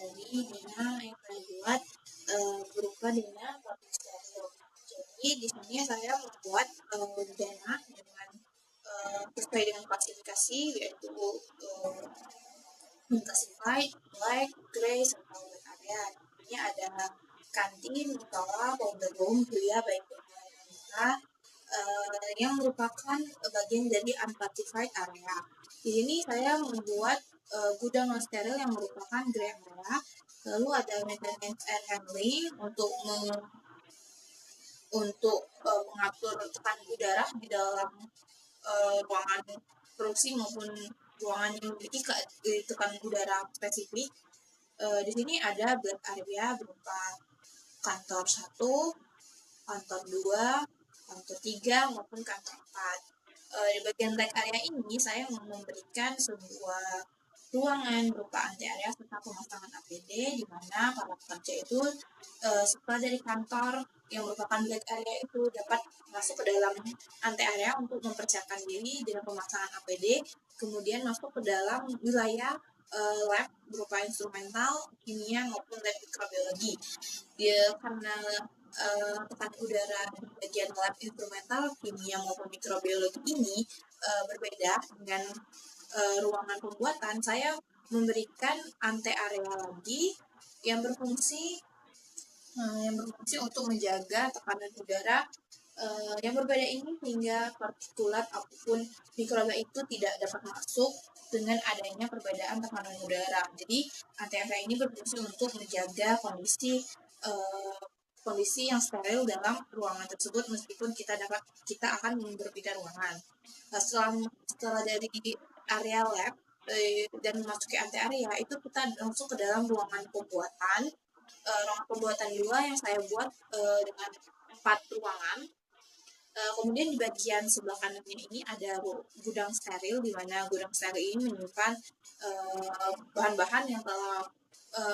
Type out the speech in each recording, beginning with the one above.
dari Dina yang saya buat berupa Dina produk steril. Jadi di sini saya membuat Dana dengan sesuai dengan klasifikasi, yaitu unclassified, black, gray, serta white area. Ini ada kantin, musola, powder room, ya baik wanita yang merupakan bagian dari unclassified area. Di sini saya membuat gudang non steril yang merupakan gray area. Lalu ada maintenance air handling untuk mengatur tekanan udara di dalam ruangan produksi maupun ruangan yang memiliki tekanan udara spesifik. Di sini ada black area berupa kantor 1, kantor 2, kantor 3 maupun kantor 4. Di bagian black area ini saya memberikan sebuah ruangan berupa anti area serta pemasangan APD, di mana para pekerja itu setelah dari kantor yang merupakan black area itu dapat masuk ke dalam anti area untuk mempersiapkan diri dengan pemasangan APD, kemudian masuk ke dalam wilayah lab berupa instrumental, kimia maupun lab mikrobiologi. Karena tekanan udara di bagian lab instrumental, kimia maupun mikrobiologi ini berbeda dengan ruangan pembuatan, saya memberikan ante area lagi yang berfungsi untuk menjaga tekanan udara yang berbeda ini hingga partikulat apapun mikroba itu tidak dapat masuk dengan adanya perbedaan tekanan udara. Jadi ante area ini berfungsi untuk menjaga kondisi yang steril dalam ruangan tersebut meskipun kita akan berpindah ruangan. Setelah dari area lab dan memasuki ante area itu kita langsung ke dalam ruangan pembuatan. Ruangan pembuatan 2 yang saya buat dengan 4 ruangan. Kemudian di bagian sebelah kanannya ini ada gudang steril, di mana gudang steril ini menyimpan bahan-bahan yang telah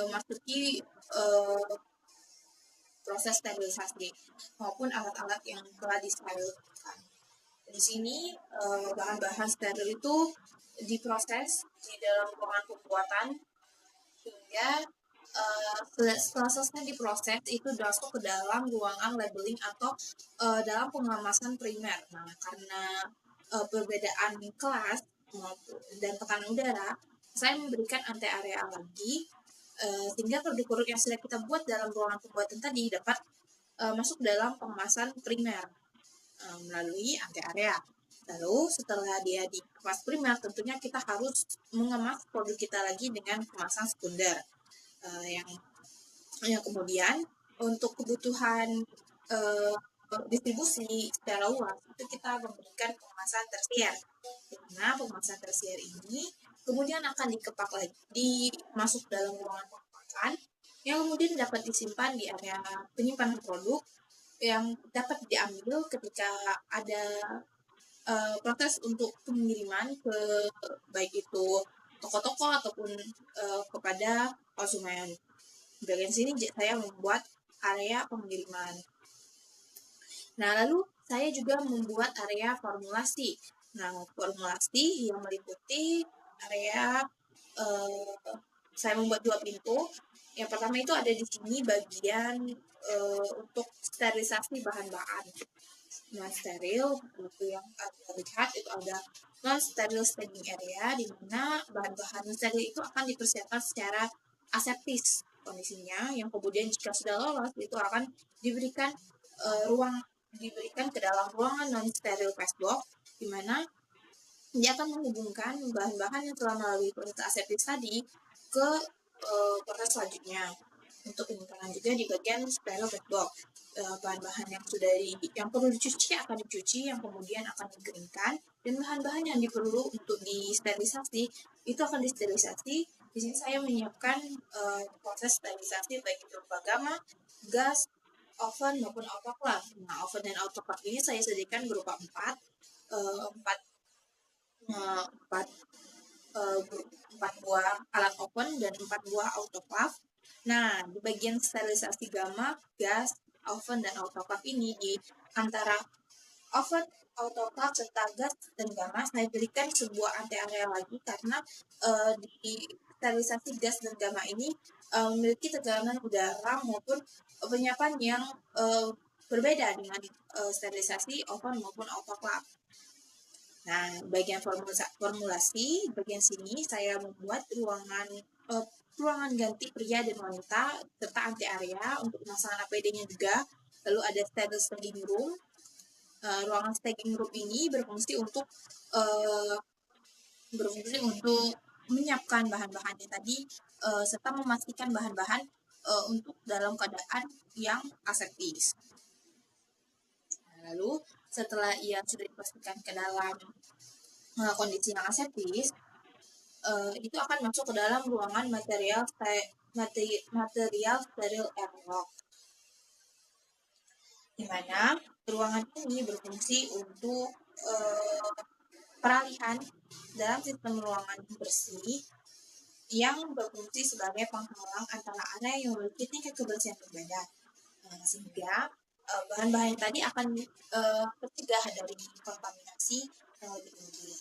masuki proses sterilisasi maupun alat-alat yang telah disterilkan. Di sini bahan-bahan steril itu diproses di dalam ruangan pembuatan hingga setelah selesai diproses itu masuk ke dalam ruangan labeling atau dalam pengemasan primer. Nah, karena perbedaan kelas dan tekanan udara, saya memberikan ante area lagi sehingga produk-produk yang sudah kita buat dalam ruangan pembuatan tadi dapat masuk dalam pengemasan primer melalui ante area. Lalu setelah dia dikemas primer, tentunya kita harus mengemas produk kita lagi dengan kemasan sekunder. Yang kemudian untuk kebutuhan distribusi secara luas itu kita memberikan pengemasan tersier. Karena pengemasan tersier ini kemudian akan dikepak lagi masuk dalam ruangan pengemasan yang kemudian dapat disimpan di area penyimpanan produk yang dapat diambil ketika ada proses untuk pengiriman ke baik itu toko-toko ataupun kepada konsumen. Di bagian sini saya membuat area pengiriman. Nah, lalu saya juga membuat area formulasi. Nah, formulasi yang meliputi area saya membuat 2 pintu. Yang pertama itu ada di sini bagian untuk sterilisasi bahan-bahan non-steril. Itu yang kita lihat itu ada non-steril staging area, di mana bahan-bahan non-steril itu akan dipersiapkan secara aseptis kondisinya, yang kemudian jika sudah lolos itu akan diberikan ke dalam ruangan non-steril fast box, di mana dia akan menghubungkan bahan-bahan yang telah melalui proses aseptis tadi ke proses selanjutnya. Untuk penyimpanan juga di bagian steril fast box, bahan-bahan yang perlu dicuci akan dicuci, yang kemudian akan dikeringkan, dan bahan-bahan yang diperlu untuk disterilisasi itu akan disterilisasi. Di sini saya menyiapkan proses sterilisasi baik itu berupa gamma, gas, oven maupun autoclave. Nah, oven dan autoclave ini saya sediakan berupa 4 buah alat oven dan 4 buah autoclave. Nah, di bagian sterilisasi gamma, gas, oven, dan autoclave ini di antara oven, autoclave, serta gas dan gamma saya berikan sebuah ante area lagi karena di sterilisasi gas dan gamma ini memiliki tekanan udara maupun penyapan yang berbeda dengan sterilisasi oven maupun autoclave. Nah, bagian formulasi, bagian sini saya membuat ruangan ganti pria dan wanita serta anti area untuk pemasangan APD-nya juga. Lalu ada sterile staging room. Ruangan staging room ini berfungsi untuk menyiapkan bahan-bahannya tadi serta memastikan bahan-bahan untuk dalam keadaan yang aseptis. Lalu setelah ia sudah dipastikan ke dalam kondisi yang aseptis, itu akan masuk ke dalam ruangan material steril airlock, di mana ruangan ini berfungsi untuk peralihan dalam sistem ruangan bersih yang berfungsi sebagai penghalang antara area yang memiliki tingkat kebersihan berbeda, sehingga bahan-bahan tadi akan tercegah dari kontaminasi yang lebih tinggi.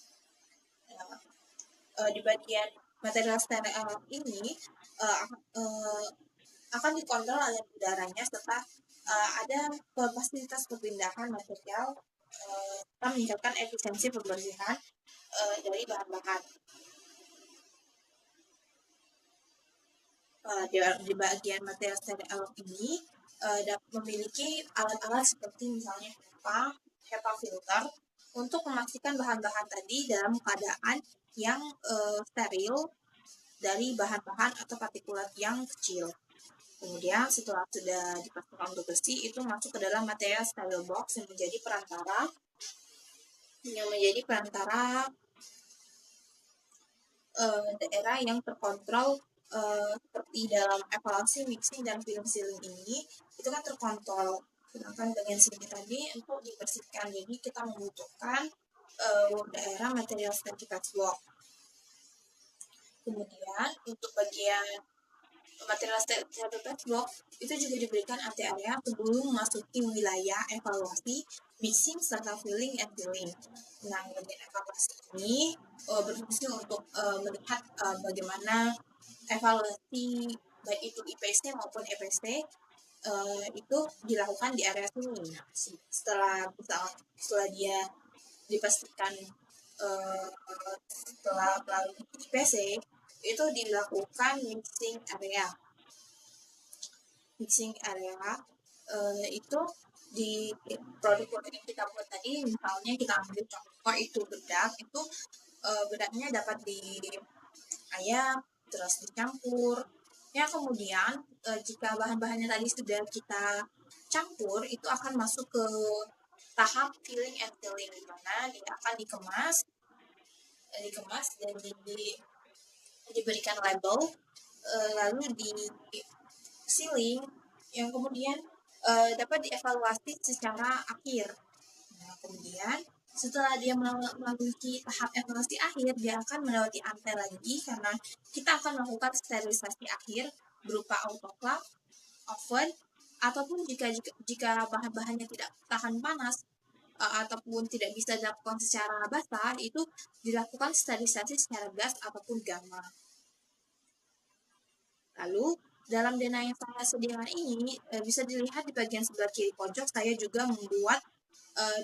Di bagian material steril ini akan dikontrol oleh udaranya serta ada fasilitas perpindahan material serta meningkatkan efisiensi pembersihan dari bahan-bahan. Di bagian material steril ini memiliki alat-alat seperti misalnya HEPA filter untuk memastikan bahan-bahan tadi dalam keadaan yang steril dari bahan-bahan atau partikulat yang kecil. Kemudian setelah sudah dipastikan untuk bersih, itu masuk ke dalam material steril box yang menjadi perantara daerah yang terkontrol seperti dalam evaluasi, mixing, dan film sealing ini itu kan terkontrol. Sedangkan bagian sini tadi untuk dibersihkan, jadi kita membutuhkan daerah material stabilitas block. Kemudian untuk bagian material stabilitas block itu juga diberikan anti area sebelum memasuki wilayah evaluasi, mixing, serta filling and filling. Nah, bagian evaluasi ini berfungsi untuk melihat bagaimana evaluasi baik itu IPC maupun EPC itu dilakukan di area sini. Nah, setelah dia dipastikan setelah melalui IPC itu dilakukan mixing area. Mixing area itu di produk-produk yang kita buat tadi, misalnya kita ambil contoh itu bedak, itu bedaknya dapat di ayam, terus dicampur. Ya, kemudian jika bahan-bahannya tadi sudah kita campur, itu akan masuk ke tahap filling and filling, di mana dia akan dikemas dan diberikan label, lalu di sealing, yang kemudian dapat dievaluasi secara akhir. Nah, kemudian setelah dia melalui tahap evaluasi akhir, dia akan melewati ante lagi karena kita akan melakukan sterilisasi akhir berupa autoclave, oven, ataupun jika bahan-bahannya tidak tahan panas ataupun tidak bisa dilakukan secara basah, itu dilakukan sterilisasi secara gas ataupun gamma. Lalu dalam dana yang saya sediakan ini bisa dilihat di bagian sebelah kiri pojok, saya juga membuat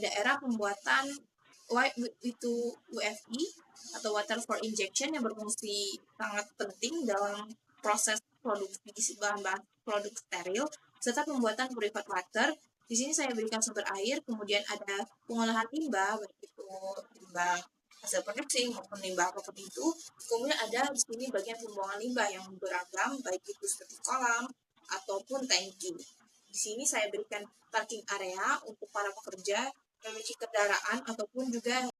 daerah pembuatan itu WFI atau water for injection yang berfungsi sangat penting dalam proses produksi bahan-bahan produk steril serta pembuatan purified water. Di sini saya berikan sumber air, kemudian ada pengolahan limbah, baik itu limbah hasil produksi maupun limbah apapun itu. Kemudian ada di sini bagian pembuangan limbah yang beragam, baik itu seperti kolam ataupun tangki. Di sini saya berikan parking area untuk para pekerja memiliki kendaraan ataupun juga